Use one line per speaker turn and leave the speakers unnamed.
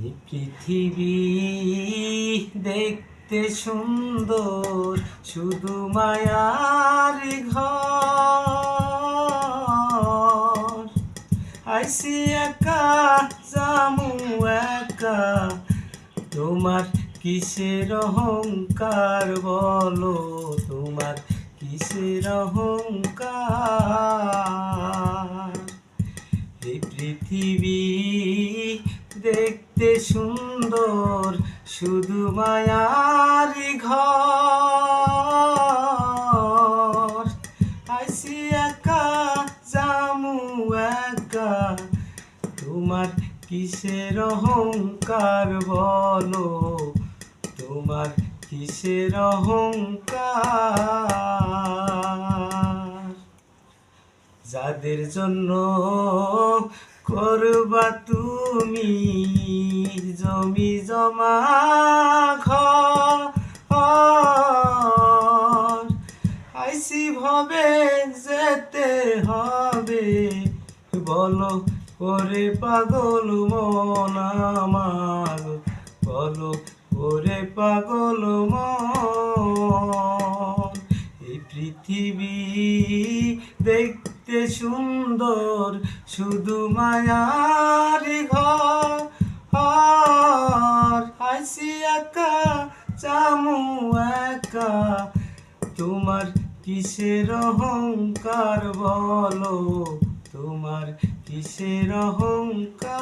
এই পৃথিবী দেখতে সুন্দর, শুধু মায়ার ঘর। আইসি একা জামু একা, তোমার কিসের অহংকার বলো, তোমার কিসের অহংকার। এই পৃথিবী দেখতে সুন্দর, শুধু মায়ার ঘর। আইসি একা জামু একা, তোমার কিসের অহংকার বলো, তোমার কিসের অহংকার। যাদের জন্য করবা তুমি জমি জমা ঘর, আইসি ভবে যেতে হবে, বলো ওরে পাগল মন আমার, বলো ওরে পাগল মন। এই পৃথিবী দেখতে সুন্দর, শুধু মায়ার ঘর। আইসি একা জামু একা, তোমার কিসের অহংকার বলো, তোমার কিসের অহংকার।